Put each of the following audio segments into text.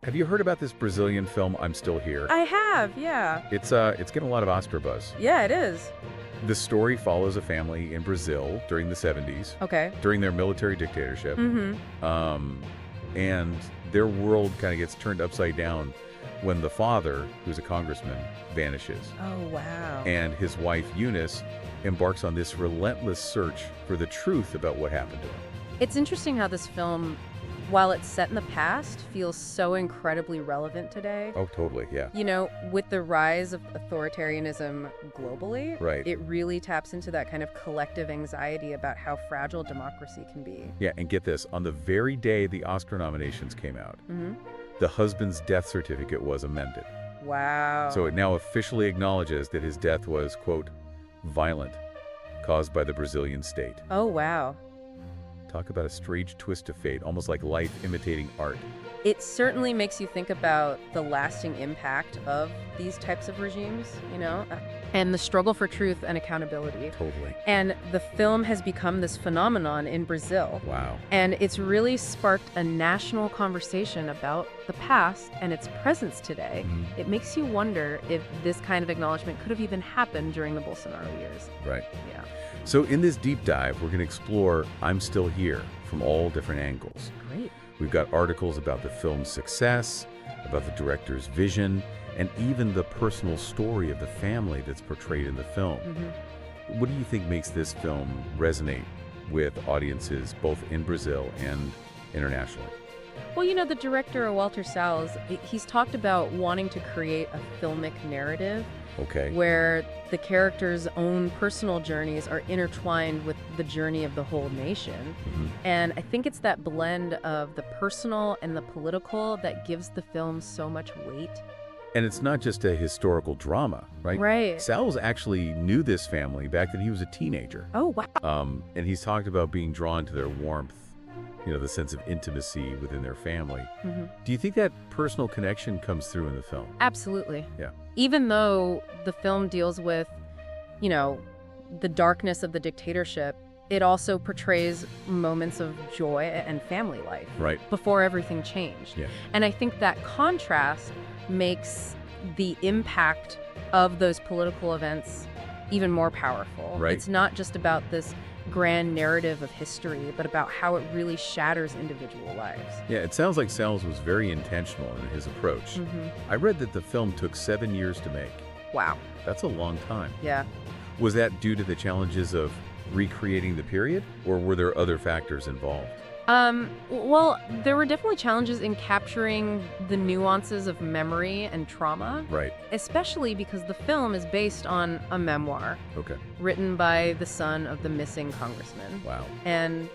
Have you heard about this Brazilian film, I'm Still Here? I have, yeah. It's getting a lot of Oscar buzz. Yeah, it is. The story follows a family in Brazil during the 70s, Okay. during their military dictatorship. Mm-hmm. And their world kind of gets turned upside down when the father, who's a congressman, vanishes. Oh, wow. And his wife, Eunice, embarks on this relentless search for the truth about what happened to him. It's interesting how this film, while it's set in the past, feels so incredibly relevant today. Oh, totally, yeah. You know, with the rise of authoritarianism globally, Right. it really taps into that kind of collective anxiety about how fragile democracy can be. Yeah, and get this, on the very day the Oscar nominations came out, Mm-hmm. the husband's death certificate was amended. Wow. So it now officially acknowledges that his death was, quote, violent, caused by the Brazilian state. Oh, wow. Talk about a strange twist of fate, almost like life imitating art. It certainly makes you think about the lasting impact of these types of regimes, you know, and the struggle for truth and accountability. Totally. And the film has become this phenomenon in Brazil. Wow. And it's really sparked a national conversation about the past and its presence today. Mhm. It makes you wonder if this kind of acknowledgement could have even happened during the Bolsonaro years. Right. Yeah. So in this deep dive, we're going to explore I'm Still Here from all different angles. Great. We've got articles about the film's success, about the director's vision, and even the personal story of the family that's portrayed in the film. Mm-hmm. What do you think makes this film resonate with audiences both in Brazil and internationally? Well, you know, the director, Walter Salles, he's talked about wanting to create a filmic narrative Okay. where the characters' own personal journeys are intertwined with the journey of the whole nation. Mhm. And I think it's that blend of the personal and the political that gives the film so much weight. And it's not just a historical drama, right? Right. Salles actually knew this family back when he was a teenager. Oh, wow. And he's talked about being drawn to their warmth, you know, the sense of intimacy within their family. Mm-hmm. Do you think that personal connection comes through in the film? Absolutely. Yeah. Even though the film deals with, you know, the darkness of the dictatorship, it also portrays moments of joy and family life Right. before everything changed. Yeah. And I think that contrast makes the impact of those political events even more powerful. Right. It's not just about this grand narrative of history, but about how it really shatters individual lives. Yeah, it sounds like Salles was very intentional in his approach. Mm-hmm. I read that the film took 7 years to make. Wow. That's a long time. Yeah. Was that due to the challenges of recreating the period, or were there other factors involved? Well, there were definitely challenges in capturing the nuances of memory and trauma, Right. especially because the film is based on a memoir Okay. written by the son of the missing congressman. Wow. And,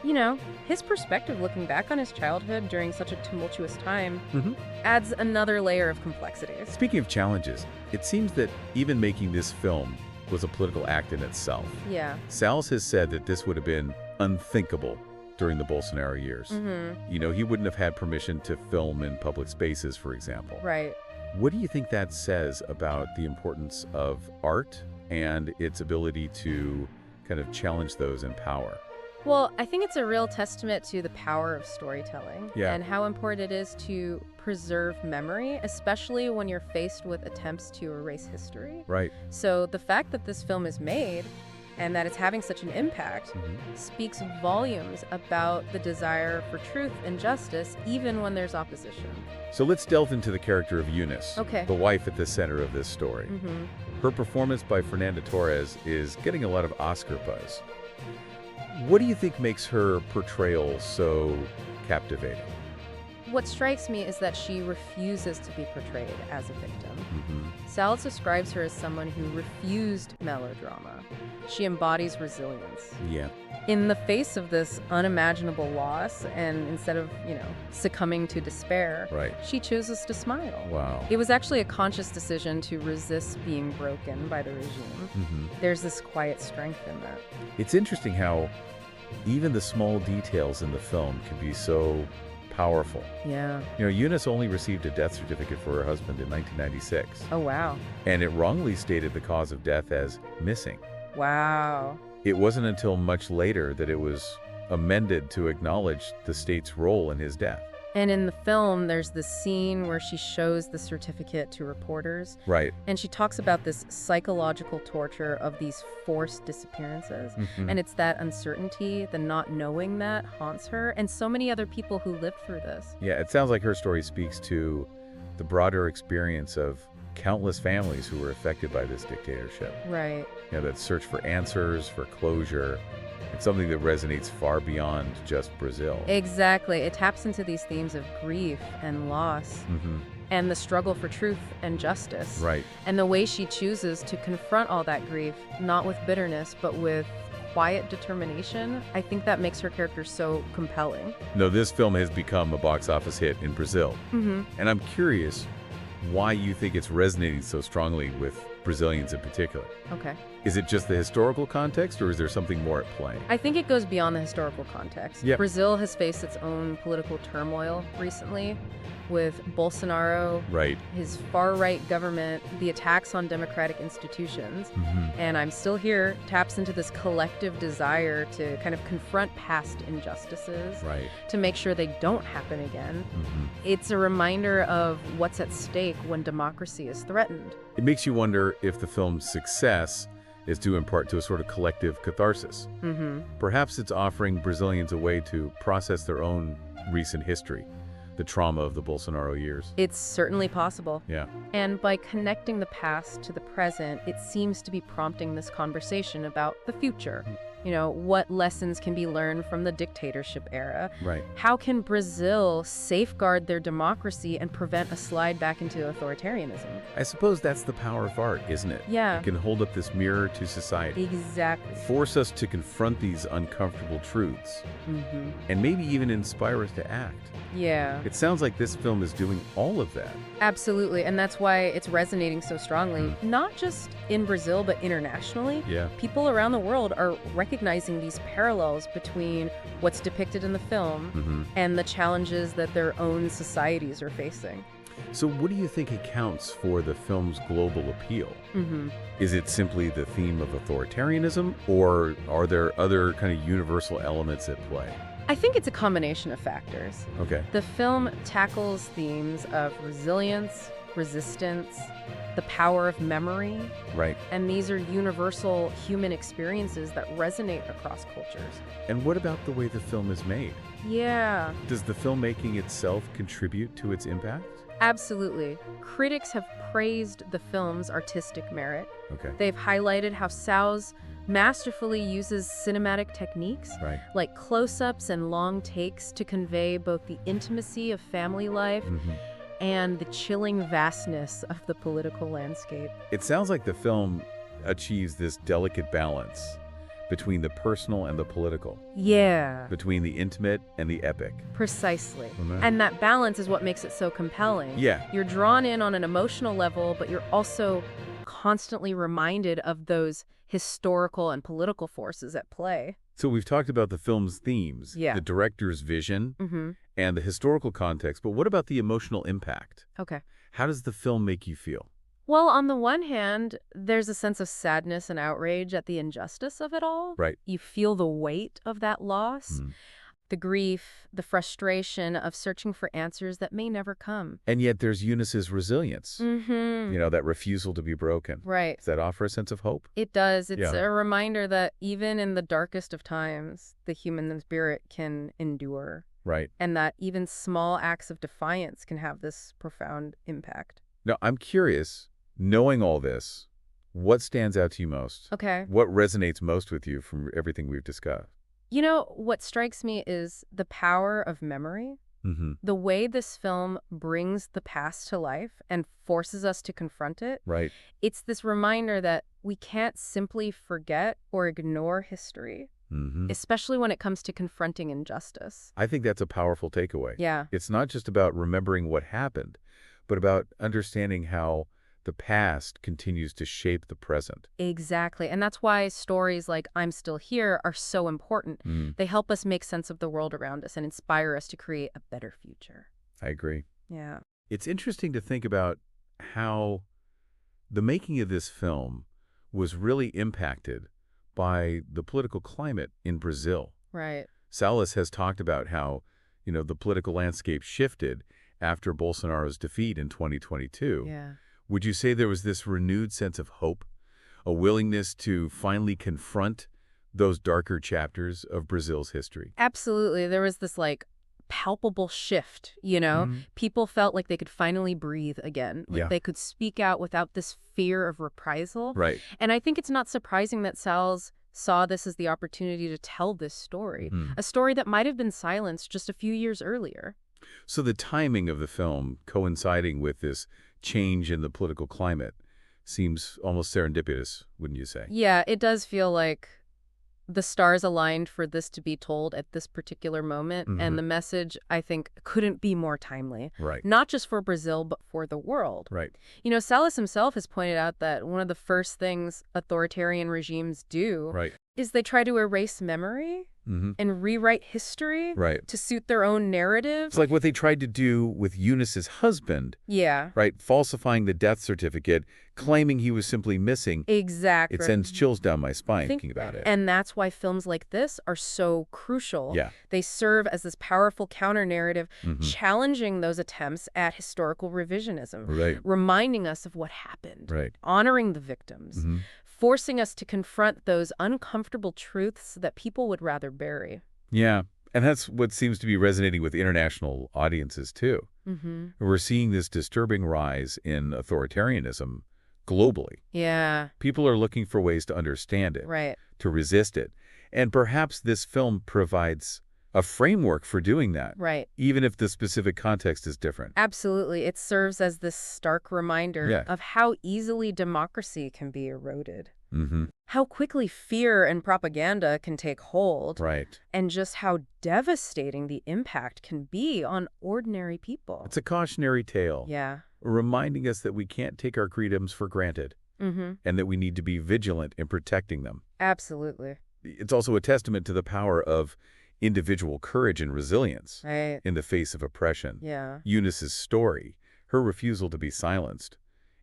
you know, his perspective looking back on his childhood during such a tumultuous time Mhm. adds another layer of complexity. Speaking of challenges, it seems that even making this film was a political act in itself. Yeah. Salles has said that this would have been unthinkable during the Bolsonaro years. Mm-hmm. You know, he wouldn't have had permission to film in public spaces, for example. Right. What do you think that says about the importance of art and its ability to kind of challenge those in power? Well, I think it's a real testament to the power of storytelling Yeah. and how important it is to preserve memory, especially when you're faced with attempts to erase history. Right. So the fact that this film is made and that it's having such an impact speaks volumes about the desire for truth and justice, even when there's opposition. So let's delve into the character of Eunice, Okay. the wife at the center of this story. Mm-hmm. Her performance by Fernanda Torres is getting a lot of Oscar buzz. What do you think makes her portrayal so captivating? What strikes me is that she refuses to be portrayed as a victim. Mm-hmm. Salles describes her as someone who refused melodrama. She embodies resilience. Yeah. In the face of this unimaginable loss, and instead of, you know, succumbing to despair, Right. she chooses to smile. Wow. It was actually a conscious decision to resist being broken by the regime. Mm-hmm. There's this quiet strength in that. It's interesting how even the small details in the film can be so powerful. Yeah. You know, Eunice only received a death certificate for her husband in 1996, Oh, wow. and it wrongly stated the cause of death as missing. Wow. It wasn't until much later that it was amended to acknowledge the state's role in his death. And in the film, there's this scene where she shows the certificate to reporters, Right. and she talks about this psychological torture of these forced disappearances. Mhm. And it's that uncertainty, the not knowing that haunts her, and so many other people who lived through this. Yeah, it sounds like her story speaks to the broader experience of countless families who were affected by this dictatorship. Right. That search for answers, for closure. It's something that resonates far beyond just Brazil. Exactly. It taps into these themes of grief and loss Hmm. and the struggle for truth and justice. Right. And the way she chooses to confront all that grief, not with bitterness, but with quiet determination, I think that makes her character so compelling. No, this film has become a box office hit in Brazil. Mm-hmm. And I'm curious why you think it's resonating so strongly with Brazilians in particular. Okay. Is it just the historical context, or is there something more at play? I think it goes beyond the historical context. Yep. Brazil has faced its own political turmoil recently with Bolsonaro, Right. his far-right government, the attacks on democratic institutions. And I'm Still Here taps into this collective desire to kind of confront past injustices, Right. to make sure they don't happen again. It's a reminder of what's at stake when democracy is threatened. It makes you wonder if the film's success is due in part to a sort of collective catharsis. Perhaps it's offering Brazilians a way to process their own recent history, the trauma of the Bolsonaro years. It's certainly possible. Yeah. And by connecting the past to the present, it seems to be prompting this conversation about the future. You know, what lessons can be learned from the dictatorship era? Right. How can Brazil safeguard their democracy and prevent a slide back into authoritarianism? I suppose that's the power of art, isn't it? Yeah. It can hold up this mirror to society. Exactly. Force us to confront these uncomfortable truths, and maybe even inspire us to act. Yeah, It sounds like this film is doing all of that. absolutely. And that's why it's resonating so strongly, not just in Brazil, but internationally. Yeah. People around the world are recognizing these parallels between what's depicted in the film and the challenges that their own societies are facing. So what do you think accounts for the film's global appeal? Is it simply the theme of authoritarianism, or are there other kind of universal elements at play? I think it's a combination of factors. Okay. The film tackles themes of resilience, resistance, the power of memory, Right. and these are universal human experiences that resonate across cultures. And what about the way the film is made? Yeah, Does the filmmaking itself contribute to its impact? absolutely. Critics have praised the film's artistic merit. Okay. They've highlighted how Sao's masterfully uses cinematic techniques Right. like close-ups and long takes to convey both the intimacy of family life and the chilling vastness of the political landscape. It sounds like the film achieves this delicate balance between the personal and the political, Yeah, between the intimate and the epic. precisely. Mhm. And that balance is what makes it so compelling. Yeah. You're drawn in on an emotional level, but you're also constantly reminded of those historical and political forces at play. So we've talked about the film's themes, Yeah. the director's vision, Mm-hmm. and the historical context, but what about the emotional impact? Okay. How does the film make you feel? Well, on the one hand, there's a sense of sadness and outrage at the injustice of it all. Right. You feel the weight of that loss, the grief, the frustration of searching for answers that may never come. And yet there's Eunice's resilience, Mm-hmm. that refusal to be broken. Right. Does that offer a sense of hope? It does. It's Yeah. a reminder that even in the darkest of times, the human spirit can endure, Right. and that even small acts of defiance can have this profound impact. Now, I'm curious, knowing all this, what stands out to you most? Okay. What resonates most with you from everything we've discussed? You know, what strikes me is the power of memory. The way this film brings the past to life and forces us to confront it. Right. It's this reminder that we can't simply forget or ignore history, especially when it comes to confronting injustice. I think that's a powerful takeaway. Yeah. It's not just about remembering what happened, but about understanding how the past continues to shape the present. Exactly. And that's why stories like I'm Still Here are so important. They help us make sense of the world around us and inspire us to create a better future. I agree. Yeah. It's interesting to think about how the making of this film was really impacted by the political climate in Brazil. Right. Salas has talked about how, the political landscape shifted after Bolsonaro's defeat in 2022. Yeah. Would you say there was this renewed sense of hope, a willingness to finally confront those darker chapters of Brazil's history? Absolutely. There was this like palpable shift, you know? Mhm. People felt like they could finally breathe again. Like Yeah. they could speak out without this fear of reprisal. Right. And I think it's not surprising that Salles saw this as the opportunity to tell this story, Mhm. a story that might have been silenced just a few years earlier. So the timing of the film coinciding with this change in the political climate seems almost serendipitous, wouldn't you say? Yeah, it does feel like the stars aligned for this to be told at this particular moment, Mhm. and the message, I think, couldn't be more timely. Right. Not just for Brazil, but for the world. Right. You know, Salles himself has pointed out that one of the first things authoritarian regimes do Right. is they try to erase memory Mm-hmm. and rewrite history Right. to suit their own narrative. It's like what they tried to do with Eunice's husband, Yeah, right? Falsifying the death certificate, claiming he was simply missing. exactly. It sends chills down my spine Think- thinking about it. And that's why films like this are so crucial. Yeah. They serve as this powerful counter-narrative, Mhm. challenging those attempts at historical revisionism, Right. reminding us of what happened, Right. honoring the victims, Mhm. forcing us to confront those uncomfortable truths that people would rather bury. Yeah. And that's what seems to be resonating with international audiences, too. Mm-hmm. We're seeing this disturbing rise in authoritarianism globally. Yeah, People are looking for ways to understand it, right. to resist it. And perhaps this film provides a framework for doing that, Right. even if the specific context is different. Absolutely. It serves as this stark reminder Yeah. of how easily democracy can be eroded, Mm-hmm. how quickly fear and propaganda can take hold, Right. and just how devastating the impact can be on ordinary people. It's a cautionary tale, Yeah. reminding us that we can't take our freedoms for granted Mm-hmm. and that we need to be vigilant in protecting them. Absolutely. It's also a testament to the power of individual courage and resilience Right. in the face of oppression. Yeah. Eunice's story, her refusal to be silenced,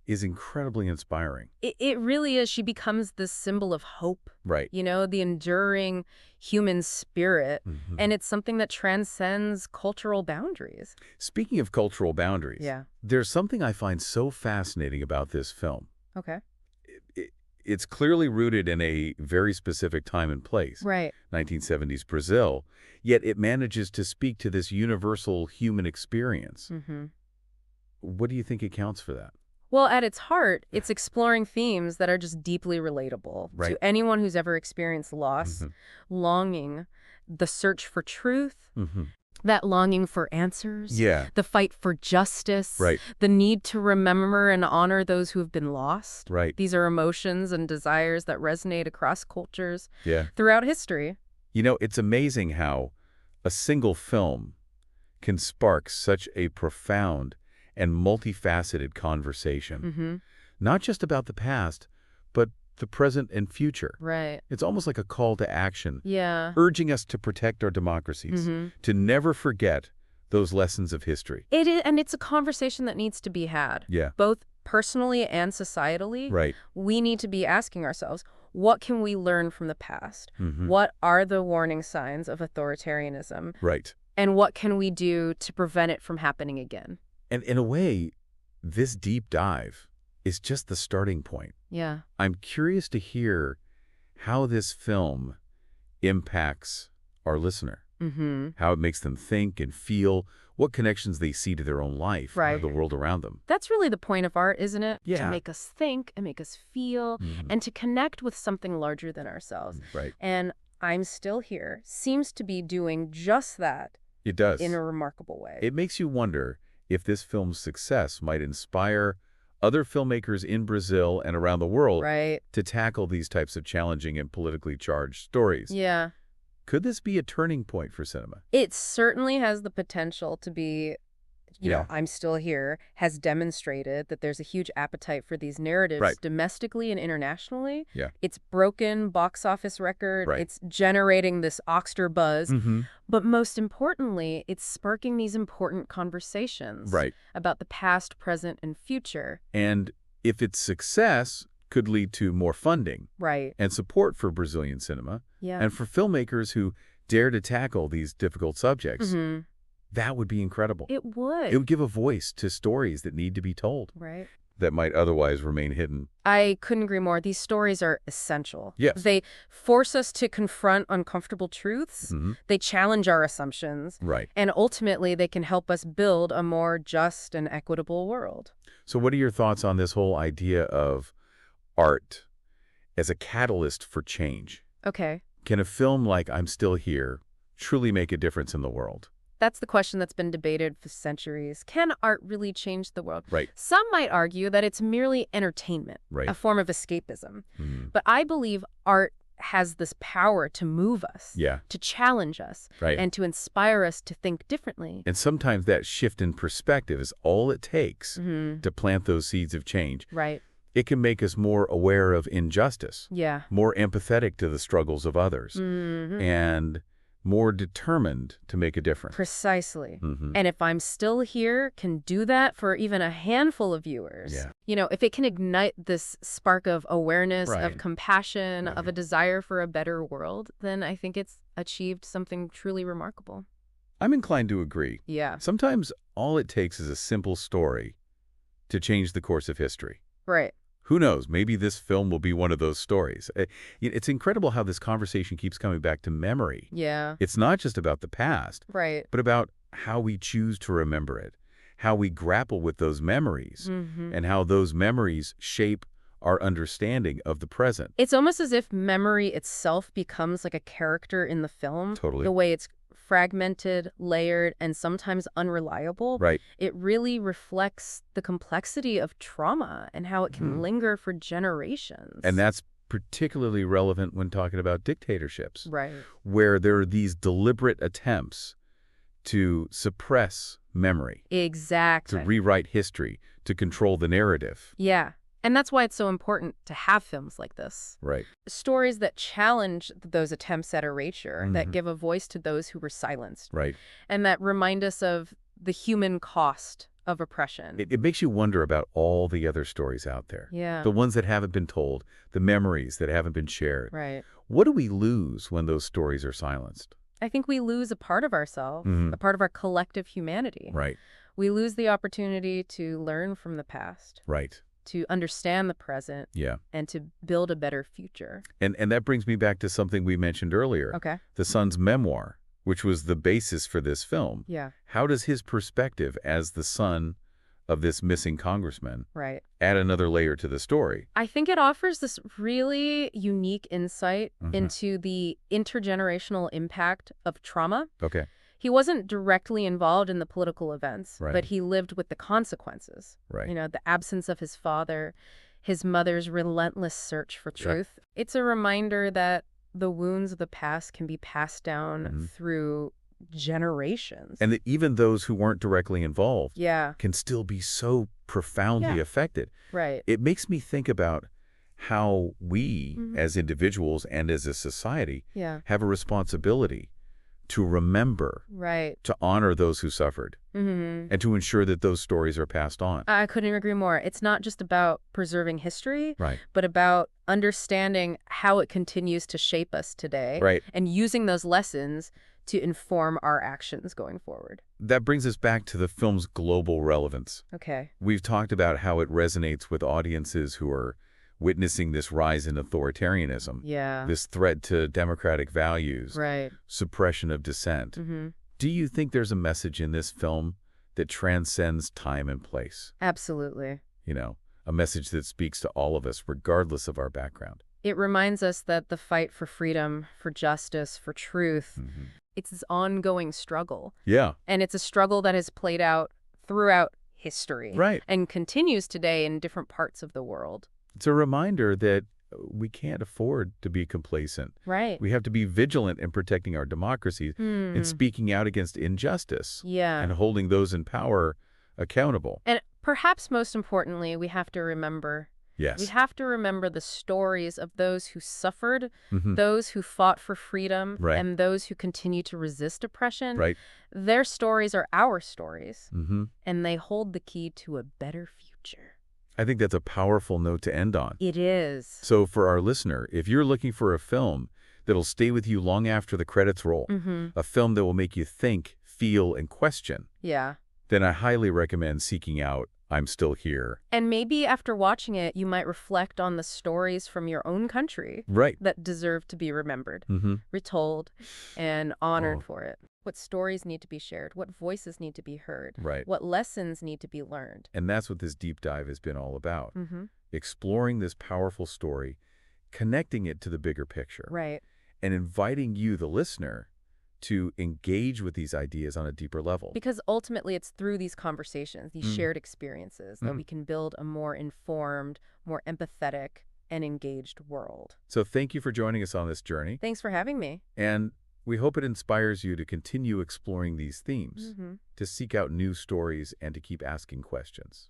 is incredibly inspiring. It really is. She becomes this symbol of hope, Right. you know, the enduring human spirit. Mhm. And it's something that transcends cultural boundaries. Speaking of cultural boundaries, Yeah. there's something I find so fascinating about this film. Okay. It's clearly rooted in a very specific time and place, Right. 1970s Brazil, yet it manages to speak to this universal human experience. Mm-hmm. What do you think accounts for that? Well, at its heart, it's exploring themes that are just deeply relatable Right. to anyone who's ever experienced loss, Mhm. longing, the search for truth, Mm-hmm. that longing for answers, Yeah, the fight for justice, right, the need to remember and honor those who have been lost. right, These are emotions and desires that resonate across cultures yeah. throughout history. It's amazing how a single film can spark such a profound and multifaceted conversation, Mm-hmm. not just about the past, but the present and future. Right. It's almost like a call to action, Yeah. urging us to protect our democracies, Mm-hmm. to never forget those lessons of history. It is, and it's a conversation that needs to be had, Yeah, both personally and societally. right. We need to be asking ourselves, what can we learn from the past? Mhm. What are the warning signs of authoritarianism? Right. And what can we do to prevent it from happening again? And in a way, this deep dive is just the starting point. Yeah. I'm curious to hear how this film impacts our listener, Mm-hmm. how it makes them think and feel, what connections they see to their own life, Right. the world around them. That's really the point of art, isn't it? Yeah. To make us think and make us feel Mhm. and to connect with something larger than ourselves. Right. And I'm Still Here seems to be doing just that It does. in a remarkable way. It makes you wonder if this film's success might inspire other filmmakers in Brazil and around the world Right. to tackle these types of challenging and politically charged stories. Yeah. Could this be a turning point for cinema? It certainly has the potential to be, you know, Yeah. I'm Still Here has demonstrated that there's a huge appetite for these narratives Right. domestically and internationally. Yeah. It's broken box office record. Right. It's generating this Oscar buzz. Mm-hmm. But most importantly, it's sparking these important conversations Right. about the past, present, and future. And if its success could lead to more funding Right. and support for Brazilian cinema Yeah. and for filmmakers who dare to tackle these difficult subjects, Mm-hmm. That would be incredible. It It would. would give a voice to stories that need to be told, Right. that might otherwise remain hidden. I couldn't agree more. These stories are essential. Yes. They force us to confront uncomfortable truths. They challenge our assumptions. Right. And ultimately, they can help us build a more just and equitable world. So what are your thoughts on this whole idea of art as a catalyst for change? Okay. Can a film like I'm Still Here truly make a difference in the world? That's the question that's been debated for centuries. Can art really change the world? Right. Some might argue that it's merely entertainment, Right. a form of escapism. Mhm. But I believe art has this power to move us, Yeah. to challenge us, Right. and to inspire us to think differently. And sometimes that shift in perspective is all it takes to plant those seeds of change. Right. It can make us more aware of injustice, Yeah. more empathetic to the struggles of others, and more determined to make a difference. Precisely. Mhm. And if I'm Still Here can do that for even a handful of viewers, Yeah. if it can ignite this spark of awareness, Right. of compassion, of Right. a desire for a better world, then I think it's achieved something truly remarkable. I'm inclined to agree. Yeah. Sometimes all it takes is a simple story to change the course of history. Right. Who knows? Maybe this film will be one of those stories. It's incredible how this conversation keeps coming back to memory. Yeah. It's not just about the past, Right. but about how we choose to remember it, how we grapple with those memories, and how those memories shape our understanding of the present. It's almost as if memory itself becomes like a character in the film. Totally. The way it's fragmented, layered, and sometimes unreliable. Right. It really reflects the complexity of trauma and how it can linger for generations. And that's particularly relevant when talking about dictatorships, right. where there are these deliberate attempts to suppress memory, Exactly. to rewrite history, to control the narrative. Yeah. And that's why it's so important to have films like this. Right. Stories that challenge those attempts at erasure, that give a voice to those who were silenced, Right. and that remind us of the human cost of oppression. It makes you wonder about all the other stories out there. Yeah. The ones that haven't been told, the memories that haven't been shared. Right. What do we lose when those stories are silenced? I think we lose a part of ourselves, a part of our collective humanity. Right. We lose the opportunity to learn from the past, Right. to understand the present, Yeah. and to build a better future. And that brings me back to something we mentioned earlier. Okay. The son's memoir, which was the basis for this film. Yeah. How does his perspective as the son of this missing congressman Right. add another layer to the story? I think it offers this really unique insight into the intergenerational impact of trauma. Okay. He wasn't directly involved in the political events, Right. but he lived with the consequences. Right. The absence of his father, his mother's relentless search for Sure. truth. It's a reminder that the wounds of the past can be passed down through generations. And that even those who weren't directly involved yeah, can still be so profoundly Yeah. affected. right. It makes me think about how we, as individuals and as a society, Yeah, have a responsibility to remember, right. to honor those who suffered, and to ensure that those stories are passed on. I couldn't agree more. It's not just about preserving history, Right. but about understanding how it continues to shape us today. Right. And using those lessons to inform our actions going forward. That brings us back to the film's global relevance. Okay. We've talked about how it resonates with audiences who are witnessing this rise in authoritarianism, Yeah. this threat to democratic values, Right. suppression of dissent. Do you think there's a message in this film that transcends time and place? Absolutely. A message that speaks to all of us, regardless of our background. It reminds us that the fight for freedom, for justice, for truth, it's this ongoing struggle. Yeah. And it's a struggle that has played out throughout history. Right. And continues today in different parts of the world. It's a reminder that we can't afford to be complacent. Right. We have to be vigilant in protecting our democracies and speaking out against injustice Yeah. and holding those in power accountable. And perhaps most importantly, we have to remember Yes. We have to remember the stories of those who suffered, Mhm. those who fought for freedom, Right. and those who continue to resist oppression. Right. Their stories are our stories, Mm-hmm. and they hold the key to a better future. I think that's a powerful note to end on. It is. So for our listener, if you're looking for a film that'll stay with you long after the credits roll, a film that will make you think, feel, and question, Yeah. then I highly recommend seeking out I'm Still Here. And maybe after watching it, you might reflect on the stories from your own country Right. that deserve to be remembered, retold, and honored for it. What stories need to be shared? What voices need to be heard? Right. What lessons need to be learned? And that's what this deep dive has been all about. Mm-hmm. Exploring this powerful story, connecting it to the bigger picture, Right. and inviting you, the listener, to engage with these ideas on a deeper level. Because ultimately it's through these conversations, these shared experiences, that we can build a more informed, more empathetic, and engaged world. So thank you for joining us on this journey. Thanks for having me. And we hope it inspires you to continue exploring these themes, to seek out new stories, and to keep asking questions.